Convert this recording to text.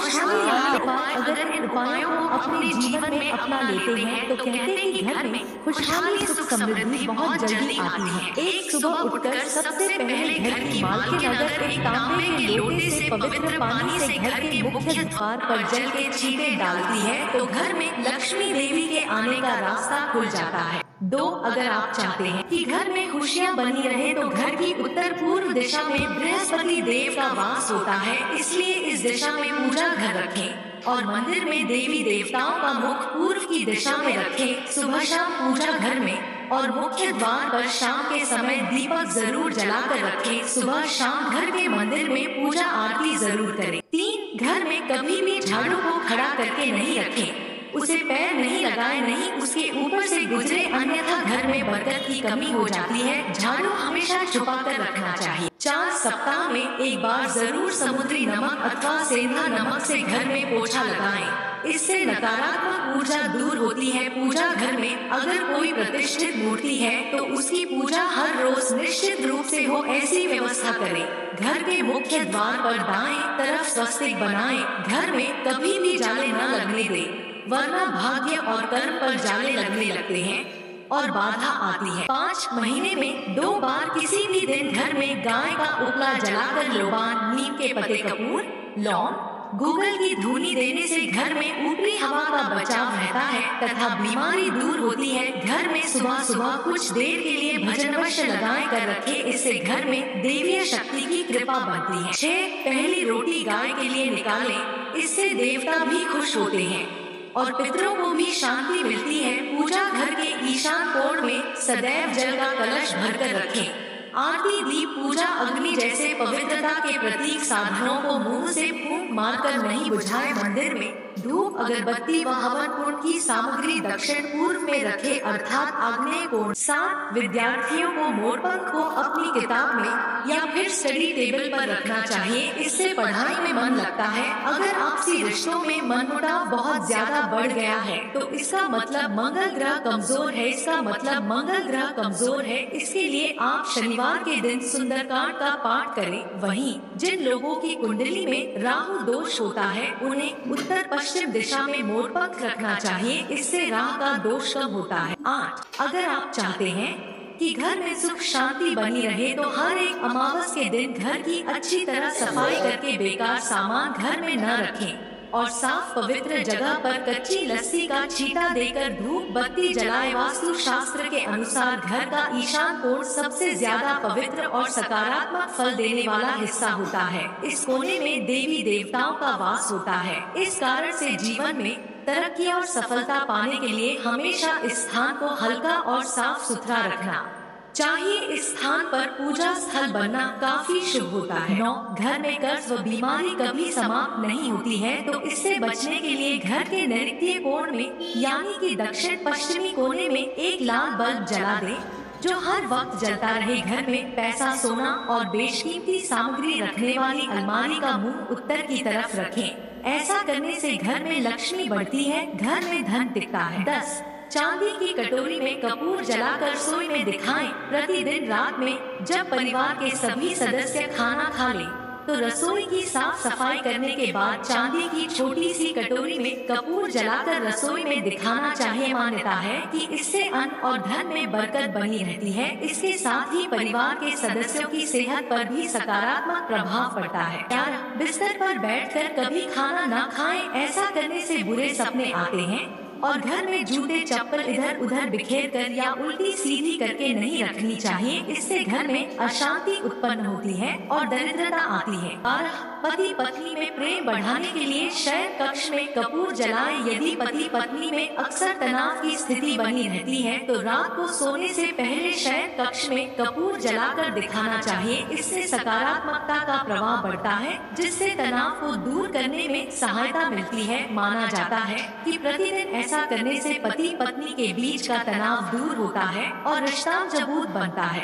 खुशहाली लाने उपाय अगर इन उपायों को अपने जीवन में अपना लेते हैं तो कहते हैं कि घर में खुशहाली सुख समृद्धि बहुत जल्दी आती है। एक सुबह उठकर सबसे पहले घर की मालकिन अगर एक तांबे के लोटे से पवित्र पानी से घर के मुख्य द्वार पर जल के छींटे डालती है तो घर में लक्ष्मी देवी के आने का रास्ता खुल जाता है। 2, अगर आप चाहते हैं कि घर में खुशियां बनी रहे तो घर की उत्तर पूर्व दिशा में बृहस्पति देव का वास होता है, इसलिए इस दिशा में पूजा घर रखें और मंदिर में देवी देवताओं का मुख पूर्व की दिशा में रखें। सुबह शाम पूजा घर में और मुख्य द्वार पर शाम के समय दीपक जरूर जलाकर रखें। सुबह शाम घर के मंदिर में पूजा आरती जरूर करें। 3, घर में कभी भी झाड़ू को खड़ा करके नहीं रखें, उसे पैर नहीं लगाए, नहीं उसके ऊपर से गुजरे, अन्यथा घर में बरकत की कमी हो जाती है। झाड़ू हमेशा छुपा कर रखना चाहिए। 4, सप्ताह में एक बार जरूर समुद्री नमक अथवा सेंधा नमक से घर में पोछा लगाएं। इससे नकारात्मक ऊर्जा दूर होती है। पूजा घर में अगर कोई प्रतिष्ठित मूर्ति है तो उसकी पूजा हर रोज निश्चित रूप से हो, ऐसी व्यवस्था करें। घर के मुख्य द्वार पर दाएं तरफ स्वस्तिक बनाएं। घर में कभी भी जाले न लगने दें, वरना भाग्य और कर्म पर जाले लगने लगते हैं और बाधा आती है। 5 महीने में 2 बार किसी भी दिन घर में गाय का उपला जलाकर लोबान, नीम के पत्ते, कपूर, लौंग, गूगल की धूनी देने से घर में ऊपरी हवा का बचाव रहता है तथा बीमारी दूर होती है। घर में सुबह सुबह कुछ देर के लिए भजन वश्य लगाए कर रखे, इससे घर में देवीय शक्ति की कृपा बनती है। 6, पहली रोटी गाय के लिए निकालें, इससे देवता भी खुश होते हैं और पितरों को भी शांति मिलती है। पूजा घर के ईशान कोण में सदैव जल का कलश भरकर रखें। आरती, दीप, पूजा अग्नि जैसे पवित्रता के प्रतीक साधनों को मुंह से फूंक मारकर नहीं बुझाए। मंदिर में धूप, अगरबत्ती व हवन कुंड की सामग्री दक्षिण पूर्व में रखे, अर्थात आग्नेय कोण। 7, विद्यार्थियों को मोरपंख को अपनी किताब में या फिर स्टडी टेबल पर रखना चाहिए, इससे पढ़ाई में मन लगता है। अगर आपसी रिश्तों में मनमुटाव बहुत ज्यादा बढ़ गया है तो इसका मतलब मंगल ग्रह कमजोर है। मंगल ग्रह कमजोर है, इसके लिए आप शनिवार के दिन सुंदरकांड का पाठ करें। वहीं जिन लोगों की कुंडली में राहु दोष होता है उन्हें उत्तर पश्चिम दिशा में मोरपंख रखना चाहिए, इससे राहु का दोष कम होता है। 8, अगर आप चाहते हैं कि घर में सुख शांति बनी रहे तो हर एक अमावस के दिन घर की अच्छी तरह सफाई करके बेकार सामान घर में न रखें और साफ पवित्र जगह पर कच्ची लस्सी का छींटा देकर धूप बत्ती जलाए। वास्तु शास्त्र के अनुसार घर का ईशान कोण सबसे ज्यादा पवित्र और सकारात्मक फल देने वाला हिस्सा होता है। इस कोने में देवी देवताओं का वास होता है। इस कारण से जीवन में तरक्की और सफलता पाने के लिए हमेशा इस स्थान को हल्का और साफ सुथरा रखना चाहिए। इस स्थान पर पूजा स्थल बनना काफी शुभ होता है। 9, घर में कर्ज व बीमारी कभी समाप्त नहीं होती है तो इससे बचने के लिए घर के नैऋत्य कोण में यानी कि दक्षिण पश्चिमी कोने में एक लाल बल्ब जला दें जो हर वक्त जलता रहे। घर में पैसा, सोना और बेशकीमती सामग्री रखने वाली अलमारी का मुंह उत्तर की तरफ रखें। ऐसा करने से घर में लक्ष्मी बढ़ती है, घर में धन टिकता है। 10, चांदी की कटोरी में कपूर जलाकर रसोई में दिखाएं। प्रतिदिन रात में जब परिवार के सभी सदस्य खाना खा लें तो रसोई की साफ सफाई करने के बाद चांदी की छोटी सी कटोरी में कपूर जलाकर रसोई में दिखाना चाहिए। मान्यता है कि इससे अन्न और धन में बरकत बनी रहती है। इसके साथ ही परिवार के सदस्यों की सेहत पर भी सकारात्मक प्रभाव पड़ता है। 11, बिस्तर पर बैठकर कभी खाना न खाएं, ऐसा करने से बुरे सपने आते हैं और घर में जूते चप्पल इधर उधर बिखेर कर या उल्टी सीधी करके नहीं रखनी चाहिए, इससे घर में अशांति उत्पन्न होती है और दरिद्रता आती है। 12, पति पत्नी में प्रेम बढ़ाने के लिए शयन कक्ष में कपूर जलाएं। यदि पति पत्नी में अक्सर तनाव की स्थिति बनी रहती है तो रात को सोने से पहले शयन कक्ष में कपूर जलाकर दिखाना चाहिए, इससे सकारात्मकता का प्रभाव बढ़ता है जिससे तनाव को दूर करने में सहायता मिलती है। माना जाता है कि प्रतिदिन ऐसा करने से पति पत्नी के बीच का तनाव दूर होता है और रिश्ता मजबूत बनता है।